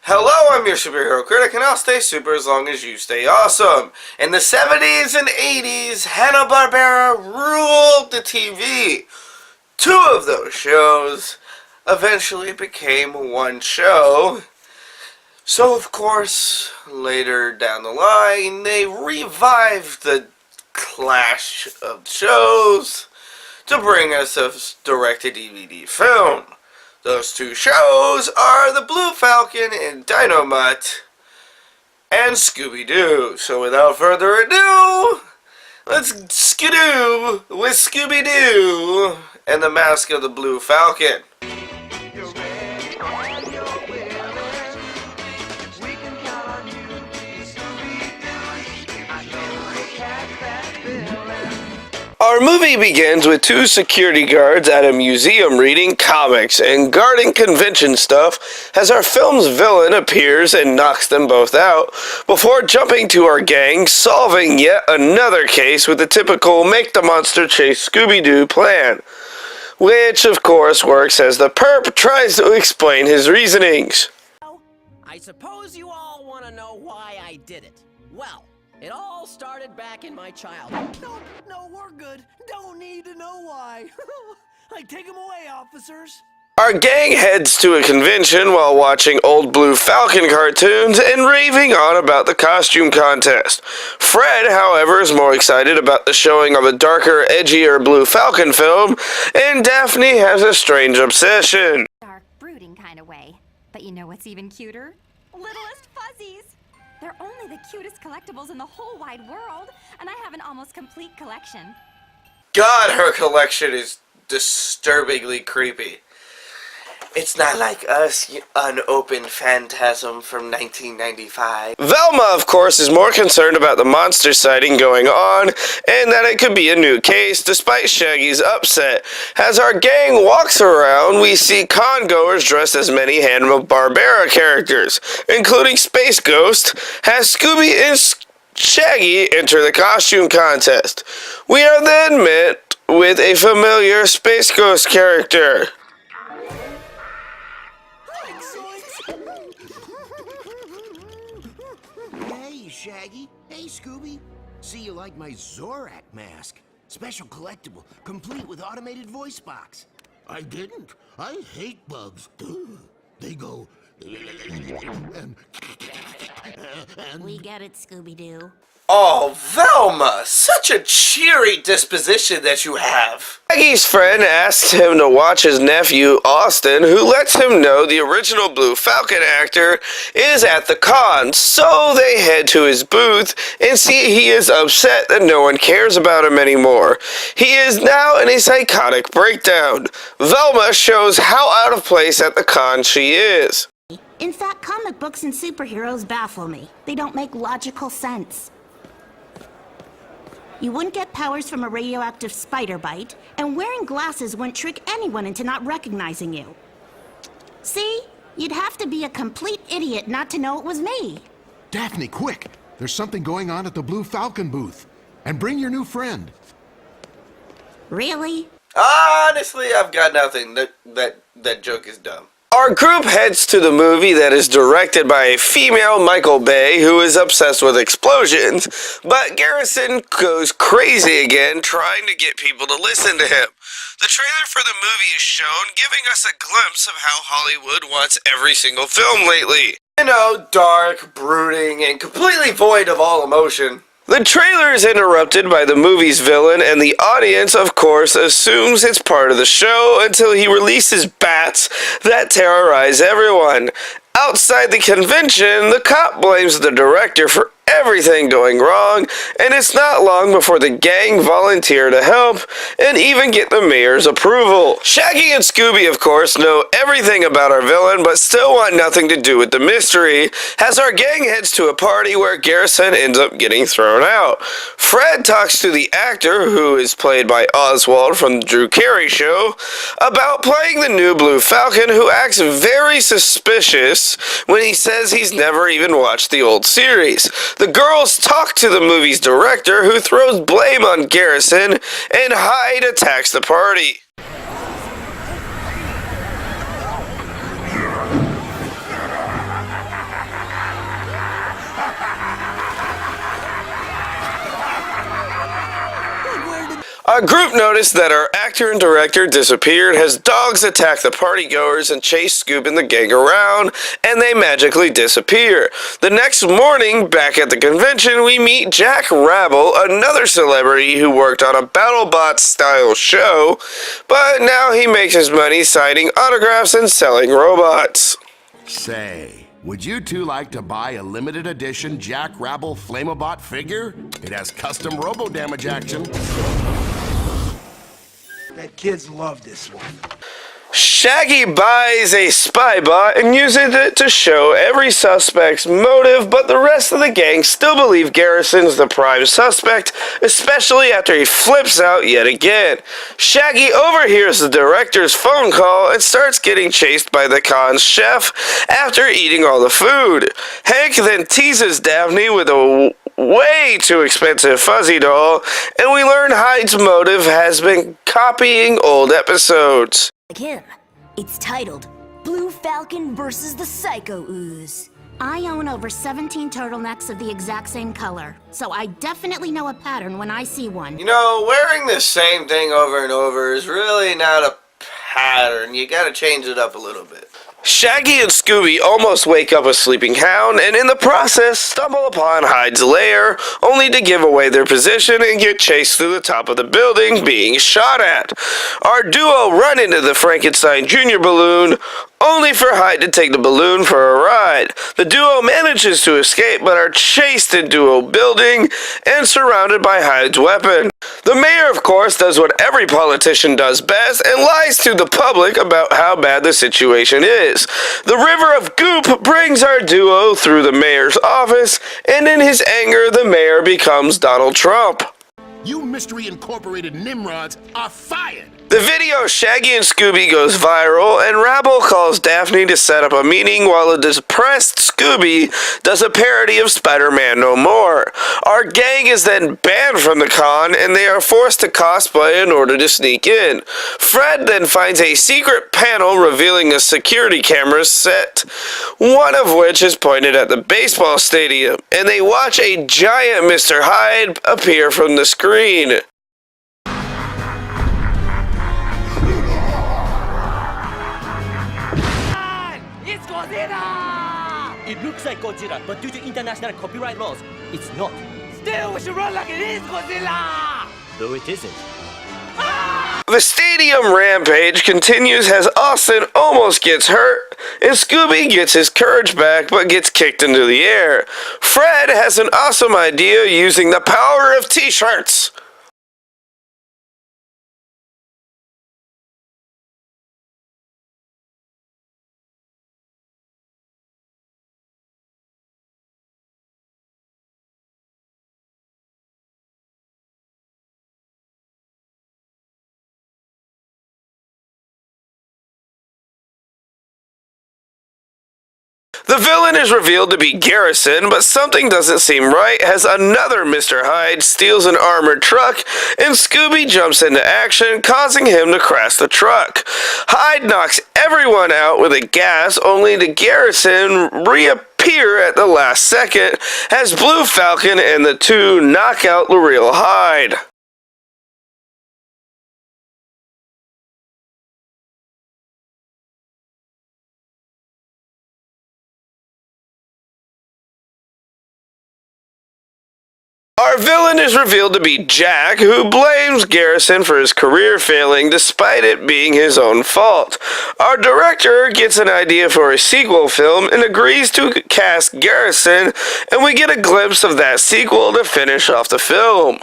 Hello, I'm your Superhero Critic, and I'll stay super as long as you stay awesome. In the 70s and 80s, Hanna Barbera ruled the TV. Two of those shows eventually became one show. So, of course, later down the line, they revived the clash of shows to bring us a direct-to-DVD film. Those two shows are the Blue Falcon and Dyno-Mutt and Scooby-Doo. So without further ado, let's skidoo with Scooby-Doo and the Mask of the Blue Falcon. Our movie begins with two security guards at a museum reading comics and guarding convention stuff as our film's villain appears and knocks them both out before jumping to our gang, solving yet another case with the typical make the monster chase Scooby-Doo plan, which of course works as the perp tries to explain his reasonings. I suppose you all want to know why I did it. Well, it all started back in my childhood. No, we're good. Don't need to know why. Like, take him away, officers. Our gang heads to a convention while watching old Blue Falcon cartoons and raving on about the costume contest. Fred, however, is more excited about the showing of a darker, edgier Blue Falcon film, and Daphne has a strange obsession. Dark, brooding kind of way. But you know what's even cuter? Littlest fuzzies. They're only the cutest collectibles in the whole wide world, and I have an almost complete collection. God, her collection is disturbingly creepy. It's not like us, you unopened phantasm from 1995. Velma, of course, is more concerned about the monster sighting going on and that it could be a new case, despite Shaggy's upset. As our gang walks around, we see congoers dressed as many Hanna Barbera characters, including Space Ghost, as Scooby and Shaggy enter the costume contest. We are then met with a familiar Space Ghost character. Hey, Shaggy. Hey, Scooby. See, you like my Zorak mask. Special collectible, complete with automated voice box. I didn't. I hate bugs. They go... and We get it, Scooby-Doo. Oh, Velma! Such a cheery disposition that you have! Shaggy's friend asks him to watch his nephew, Austin, who lets him know the original Blue Falcon actor is at the con, so they head to his booth and see he is upset that no one cares about him anymore. He is now in a psychotic breakdown. Velma shows how out of place at the con she is. In fact, comic books and superheroes baffle me. They don't make logical sense. You wouldn't get powers from a radioactive spider bite, and wearing glasses wouldn't trick anyone into not recognizing you. See? You'd have to be a complete idiot not to know it was me. Daphne, quick! There's something going on at the Blue Falcon booth. And bring your new friend. Really? Honestly, I've got nothing. That joke is dumb. Our group heads to the movie that is directed by a female Michael Bay who is obsessed with explosions, but Garrison goes crazy again trying to get people to listen to him. The trailer for the movie is shown, giving us a glimpse of how Hollywood wants every single film lately. You know, dark, brooding, and completely void of all emotion. The trailer is interrupted by the movie's villain, and the audience, of course, assumes it's part of the show until he releases bats that terrorize everyone. Outside the convention, the cop blames the director for everything going wrong, and it's not long before the gang volunteer to help and even get the mayor's approval. Shaggy and Scooby, of course, know everything about our villain, but still want nothing to do with the mystery, as our gang heads to a party where Garrison ends up getting thrown out. Fred talks to the actor, who is played by Oswald from the Drew Carey Show, about playing the new Blue Falcon, who acts very suspicious when he says he's never even watched the old series. The girls talk to the movie's director, who throws blame on Garrison, and Hyde attacks the party. Our group noticed that our actor and director disappeared as dogs attack the partygoers and chase Scoob and the gang around, and they magically disappear. The next morning, back at the convention, we meet Jack Rabble, another celebrity who worked on a BattleBots-style show, but now he makes his money signing autographs and selling robots. Say, would you two like to buy a limited edition Jack Rabble Flamabot figure? It has custom robo-damage action. That kids love this one. Shaggy buys a spy bot and uses it to show every suspect's motive, but the rest of the gang still believe Garrison's the prime suspect, especially after he flips out yet again. Shaggy overhears the director's phone call and starts getting chased by the con's chef after eating all the food. Hank then teases Daphne with a way too expensive fuzzy doll, and we learn Hyde's motive has been copying old episodes. Like him. It's titled Blue Falcon versus the Psycho Ooze. I own over 17 turtlenecks of the exact same color, so I definitely know a pattern when I see one. You know, wearing the same thing over and over is really not a pattern. You gotta change it up a little bit. Shaggy and Scooby almost wake up a sleeping hound, and in the process stumble upon Hyde's lair, only to give away their position and get chased through the top of the building, being shot at. Our duo run into the Frankenstein Jr. balloon, only for Hyde to take the balloon for a ride. The duo manages to escape, but are chased into a building and surrounded by Hyde's weapon. The mayor, of course, does what every politician does best and lies to the public about how bad the situation is. The river of goop brings our duo through the mayor's office, and in his anger, the mayor becomes Donald Trump. You Mystery Incorporated Nimrods are fired! The video Shaggy and Scooby goes viral, and Rabble calls Daphne to set up a meeting while a depressed Scooby does a parody of Spider-Man No More. Our gang is then banned from the con, and they are forced to cosplay in order to sneak in. Fred then finds a secret panel revealing a security camera set, one of which is pointed at the baseball stadium, and they watch a giant Mr. Hyde appear from the screen. It looks like Godzilla, but due to international copyright laws, it's not. Still, we should run like it is Godzilla! Though it isn't. The stadium rampage continues as Austin almost gets hurt, and Scooby gets his courage back but gets kicked into the air. Fred has an awesome idea using the power of t-shirts. The villain is revealed to be Garrison, but something doesn't seem right as another Mr. Hyde steals an armored truck, and Scooby jumps into action, causing him to crash the truck. Hyde knocks everyone out with a gas, only to Garrison reappear at the last second as Blue Falcon and the two knock out the real Hyde. Our villain is revealed to be Jack, who blames Garrison for his career failing despite it being his own fault. Our director gets an idea for a sequel film and agrees to cast Garrison, and we get a glimpse of that sequel to finish off the film.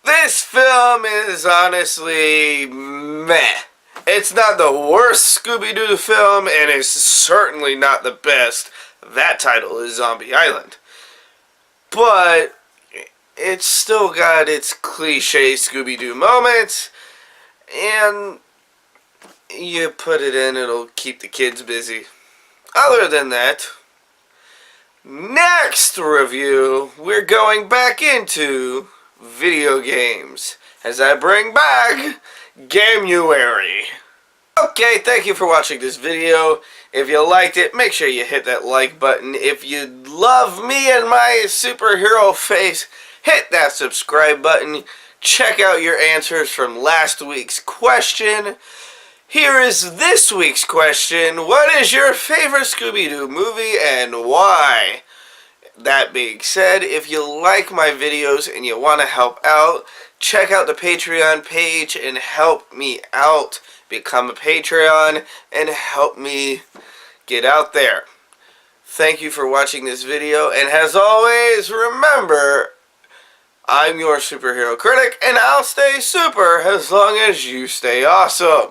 This film is honestly meh. It's not the worst Scooby-Doo film, and it's certainly not the best. That title is Zombie Island. But it's still got its cliche Scooby-Doo moments, and you put it in, it'll keep the kids busy. Other than that, next review, we're going back into video games as I bring back Gamuary. Okay, thank you for watching this video. If you liked it, make sure you hit that like button. If you love me and my superhero face, hit that subscribe button. Check out your answers from last week's question. Here is this week's question. What is your favorite Scooby-Doo movie and why? That being said, if you like my videos and you want to help out, check out the Patreon page and help me out. Become a Patreon and help me get out there. Thank you for watching this video, and as always, remember, I'm your superhero critic, and I'll stay super as long as you stay awesome.